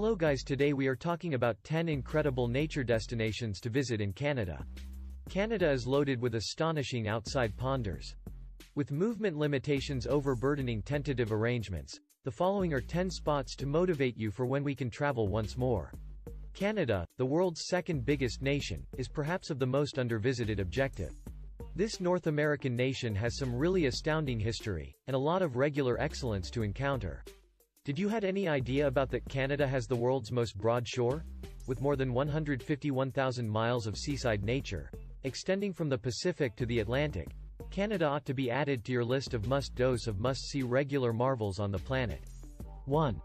Hello guys, today we are talking about 10 incredible nature destinations to visit in Canada. Canada is loaded with astonishing outside ponders. With movement limitations overburdening tentative arrangements, the following are 10 spots to motivate you for when we can travel once more. Canada, the world's second biggest nation, is perhaps of the most undervisited objective. This North American nation has some really astounding history, and a lot of regular excellence to encounter. Did you had any idea about that Canada has the world's most broad shore? With more than 151,000 miles of seaside nature, extending from the Pacific to the Atlantic, Canada ought to be added to your list of must-see regular marvels on the planet. 1.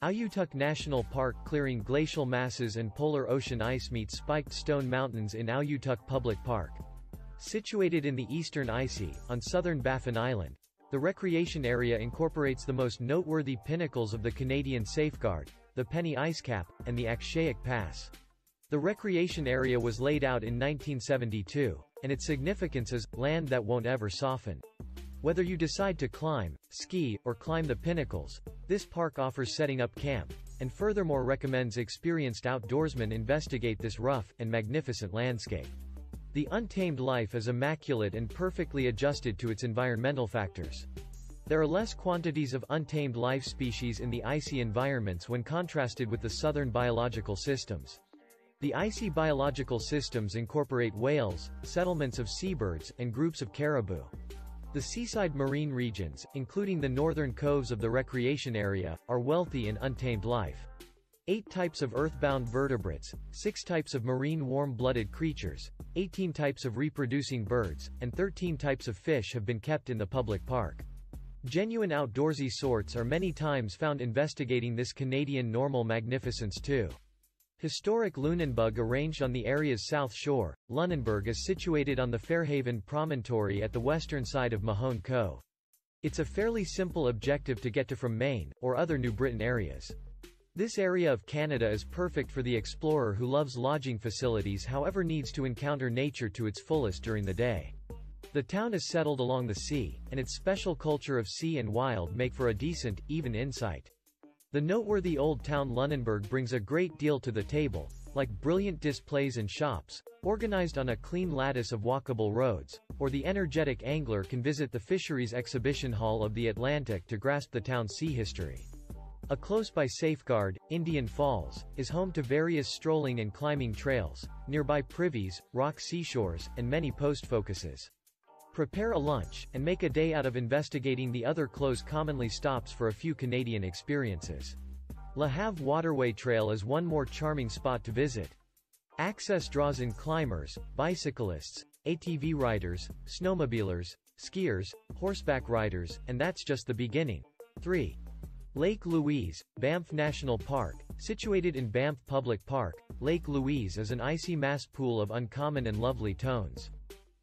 Autum National Park. Clearing glacial masses and polar ocean ice meet spiked stone mountains in Autum Public Park. Situated in the eastern Icy, on southern Baffin Island, the recreation area incorporates the most noteworthy pinnacles of the Canadian Safeguard, the Penny Ice Cap, and the Akshayuk Pass. The recreation area was laid out in 1972, and its significance is land that won't ever soften. Whether you decide to climb, ski, or climb the pinnacles, this park offers setting up camp, and furthermore recommends experienced outdoorsmen investigate this rough and magnificent landscape. The untamed life is immaculate and perfectly adjusted to its environmental factors. There are less quantities of untamed life species in the icy environments when contrasted with the southern biological systems. The icy biological systems incorporate whales, settlements of seabirds, and groups of caribou. The seaside marine regions, including the northern coves of the recreation area, are wealthy in untamed life. 8 types of earthbound vertebrates, 6 types of marine warm-blooded creatures, 18 types of reproducing birds, and 13 types of fish have been kept in the public park. Genuine outdoorsy sorts are many times found investigating this Canadian normal magnificence too. Historic Lunenburg, arranged on the area's south shore, Lunenburg is situated on the Fairhaven promontory at the western side of Mahone Cove. It's a fairly simple objective to get to from Maine, or other New Britain areas. This area of Canada is perfect for the explorer who loves lodging facilities however needs to encounter nature to its fullest during the day. The town is settled along the sea, and its special culture of sea and wild make for a decent, even insight. The noteworthy Old Town Lunenburg brings a great deal to the table, like brilliant displays and shops, organized on a clean lattice of walkable roads, or the energetic angler can visit the Fisheries Exhibition Hall of the Atlantic to grasp the town's sea history. A close-by Safeguard, Indian Falls, is home to various strolling and climbing trails, nearby privies, rock seashores, and many post focuses. Prepare a lunch, and make a day out of investigating the other close commonly stops for a few Canadian experiences. Le Havre Waterway Trail is one more charming spot to visit. Access draws in climbers, bicyclists, ATV riders, snowmobilers, skiers, horseback riders, and that's just the beginning. 3. Lake Louise, Banff National Park. Situated in Banff Public Park, Lake Louise is an icy mass pool of uncommon and lovely tones.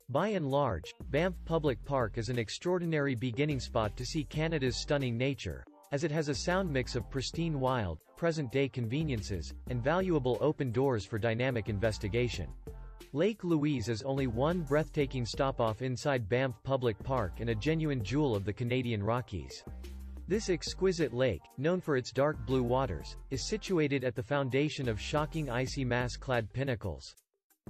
By and large, Banff Public Park is an extraordinary beginning spot to see Canada's stunning nature, as it has a sound mix of pristine wild, present-day conveniences, and valuable open doors for dynamic investigation. Lake Louise is only one breathtaking stop-off inside Banff Public Park and a genuine jewel of the Canadian Rockies. This exquisite lake, known for its dark blue waters, is situated at the foundation of shocking icy mass-clad pinnacles.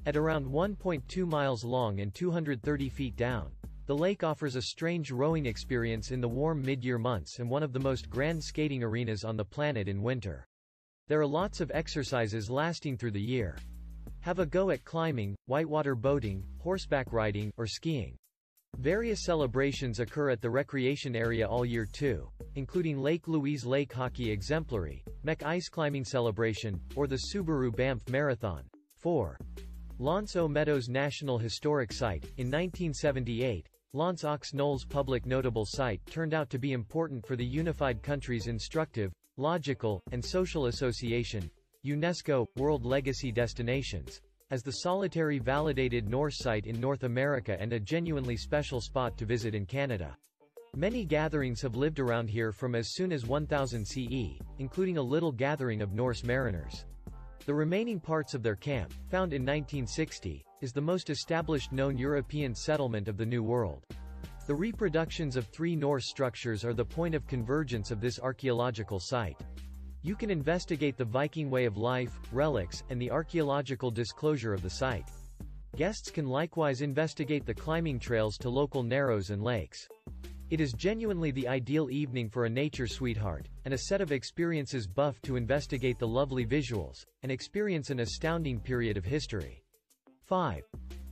At around 1.2 miles long and 230 feet down, the lake offers a strange rowing experience in the warm mid-year months and one of the most grand skating arenas on the planet in winter. There are lots of exercises lasting through the year. Have a go at climbing, whitewater boating, horseback riding, or skiing. Various celebrations occur at the recreation area all year too, including Lake Louise Lake Hockey Exemplary, Mech Ice Climbing Celebration, or the Subaru Banff Marathon. 4. Lonzo Meadows National Historic Site. In 1978, Lonzo Knolls Public Notable Site turned out to be important for the unified country's instructive, logical, and social association, UNESCO, World Legacy Destinations, as the solitary validated Norse site in North America and a genuinely special spot to visit in Canada. Many gatherings have lived around here from as soon as 1000 CE, including a little gathering of Norse mariners. The remaining parts of their camp, found in 1960, is the most established known European settlement of the New World. The reproductions of 3 Norse structures are the point of convergence of this archaeological site. You can investigate the Viking way of life, relics, and the archaeological disclosure of the site. Guests can likewise investigate the climbing trails to local narrows and lakes. It is genuinely the ideal evening for a nature sweetheart, and a set of experiences buff to investigate the lovely visuals, and experience an astounding period of history. 5.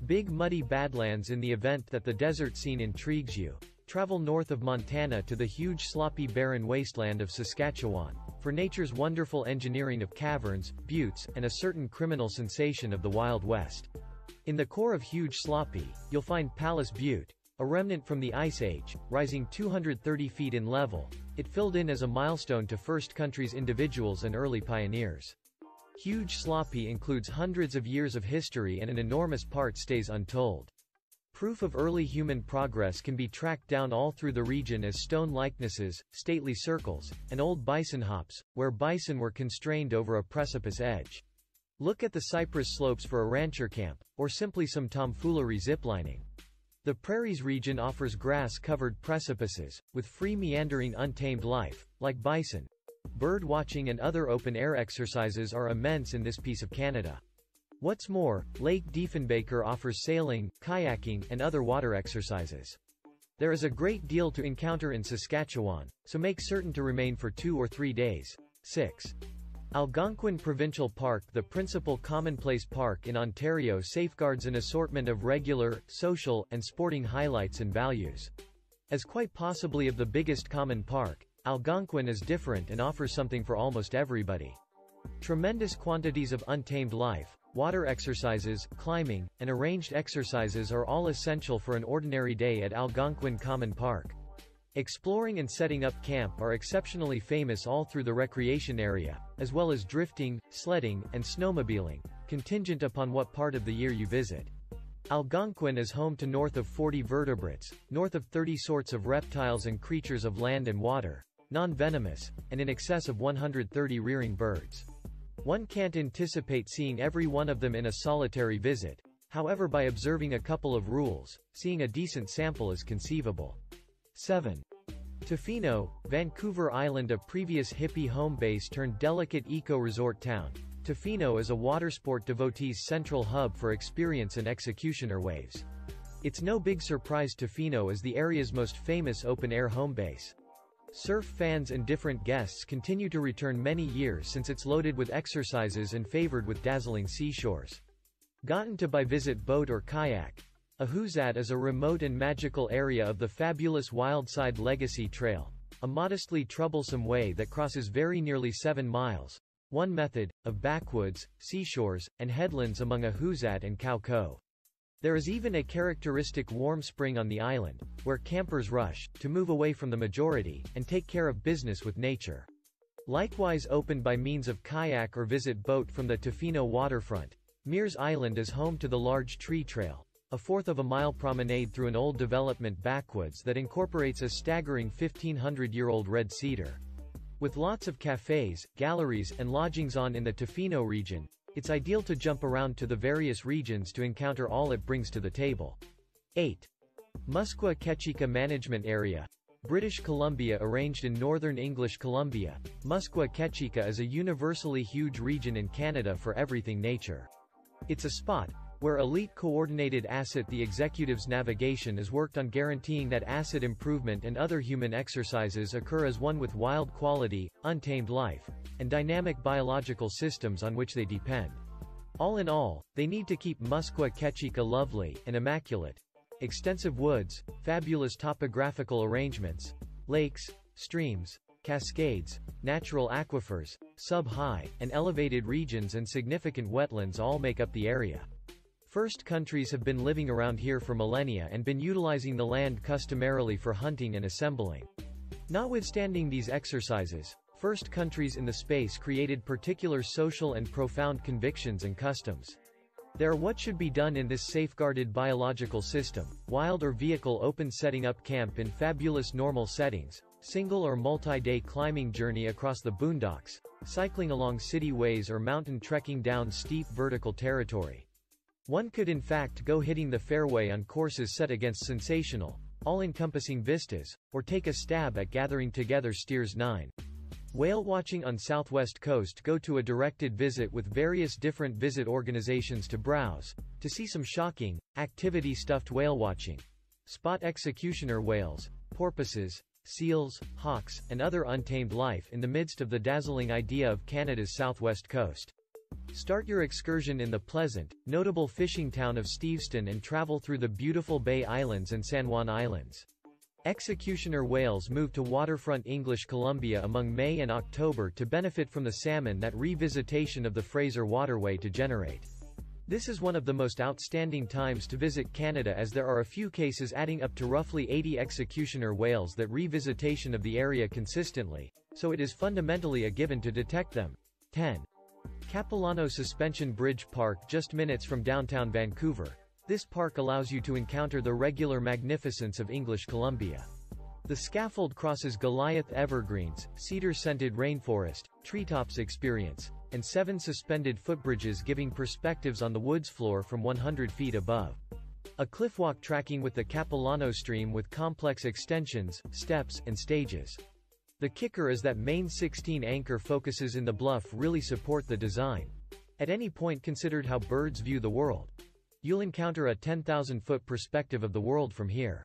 Big muddy badlands. In the event that the desert scene intrigues you, travel north of Montana to the huge sloppy barren wasteland of Saskatchewan, for nature's wonderful engineering of caverns, buttes, and a certain criminal sensation of the Wild West. In the core of huge sloppy, you'll find Palace Butte, a remnant from the Ice Age, rising 230 feet in level. It filled in as a milestone to First Country's individuals and early pioneers. Huge Sloppy includes hundreds of years of history, and an enormous part stays untold. Proof of early human progress can be tracked down all through the region as stone likenesses, stately circles, and old bison hops, where bison were constrained over a precipice edge. Look at the cypress slopes for a rancher camp, or simply some tomfoolery ziplining. The Prairies region offers grass-covered precipices, with free meandering untamed life, like bison. Bird watching and other open-air exercises are immense in this piece of Canada. What's more, Lake Diefenbaker offers sailing, kayaking, and other water exercises. There is a great deal to encounter in Saskatchewan, so make certain to remain for 2 or 3 days. 6. Algonquin Provincial Park. The principal commonplace park in Ontario safeguards an assortment of regular, social, and sporting highlights and values. As quite possibly of the biggest common park, Algonquin is different and offers something for almost everybody. Tremendous quantities of untamed life, water exercises, climbing, and arranged exercises are all essential for an ordinary day at Algonquin Common Park. Exploring and setting up camp are exceptionally famous all through the recreation area, as well as drifting, sledding, and snowmobiling, contingent upon what part of the year you visit. Algonquin is home to north of 40 vertebrates, north of 30 sorts of reptiles and creatures of land and water, non-venomous, and in excess of 130 rearing birds. One can't anticipate seeing every one of them in a solitary visit, however, by observing a couple of rules, seeing a decent sample is conceivable. 7. Tofino, Vancouver Island. A previous hippie home base turned delicate eco-resort town, Tofino is a watersport devotee's central hub for experience and executioner waves. It's no big surprise Tofino is the area's most famous open-air home base. Surf fans and different guests continue to return many years since it's loaded with exercises and favored with dazzling seashores. Gotten to by visit boat or kayak. Ahuzat is a remote and magical area of the fabulous Wildside Legacy Trail, a modestly troublesome way that crosses very nearly 7 miles. One method, of backwoods, seashores, and headlands among Ahuzat and Cow Cove. There is even a characteristic warm spring on the island, where campers rush, to move away from the majority, and take care of business with nature. Likewise opened by means of kayak or visit boat from the Tofino waterfront, Mears Island is home to the large Tree Trail, a 1/4 of a mile promenade through an old development backwoods that incorporates a staggering 1,500-year-old red cedar. With lots of cafes, galleries, and lodgings in the Tofino region, it's ideal to jump around to the various regions to encounter all it brings to the table. 8. Musqueam-Ketchikan Management Area, British Columbia. Arranged in northern English Columbia, Musqueam-Ketchikan is a universally huge region in Canada for everything nature. It's a spot where elite coordinated asset the executive's navigation is worked on guaranteeing that asset improvement and other human exercises occur as one with wild quality, untamed life, and dynamic biological systems on which they depend. All in all, they need to keep Musqueam-Ketchikan lovely and immaculate. Extensive woods, fabulous topographical arrangements, lakes, streams, cascades, natural aquifers, sub-high, and elevated regions and significant wetlands all make up the area. First countries have been living around here for millennia and been utilizing the land customarily for hunting and assembling. Notwithstanding these exercises, first countries in the space created particular social and profound convictions and customs. There are what should be done in this safeguarded biological system: wild or vehicle open, setting up camp in fabulous normal settings, single or multi-day climbing journey across the boondocks, cycling along city ways, or mountain trekking down steep vertical territory. One could in fact go hitting the fairway on courses set against sensational, all-encompassing vistas, or take a stab at gathering together steers 9. Whale watching on southwest coast. Go to a directed visit with various different visit organizations to browse, to see some shocking, activity stuffed whale watching. Spot executioner whales, porpoises, seals, hawks, and other untamed life in the midst of the dazzling idea of Canada's southwest coast. Start your excursion in the pleasant, notable fishing town of Steveston and travel through the beautiful Bay Islands and San Juan Islands. Executioner whales move to waterfront English Columbia among May and October to benefit from the salmon that revisitation of the Fraser Waterway to generate. This is one of the most outstanding times to visit Canada, as there are a few cases adding up to roughly 80 executioner whales that revisitation of the area consistently, so it is fundamentally a given to detect them. 10. Capilano Suspension Bridge Park, just minutes from downtown Vancouver. This park allows you to encounter the regular magnificence of English Columbia. The scaffold crosses Goliath evergreens, cedar-scented rainforest, treetops experience, and 7 suspended footbridges giving perspectives on the woods floor from 100 feet above. A cliffwalk tracking with the Capilano stream with complex extensions, steps, and stages. The kicker is that main 16 anchor focuses in the bluff really support the design. At any point considered how birds view the world. You'll encounter a 10,000-foot perspective of the world from here.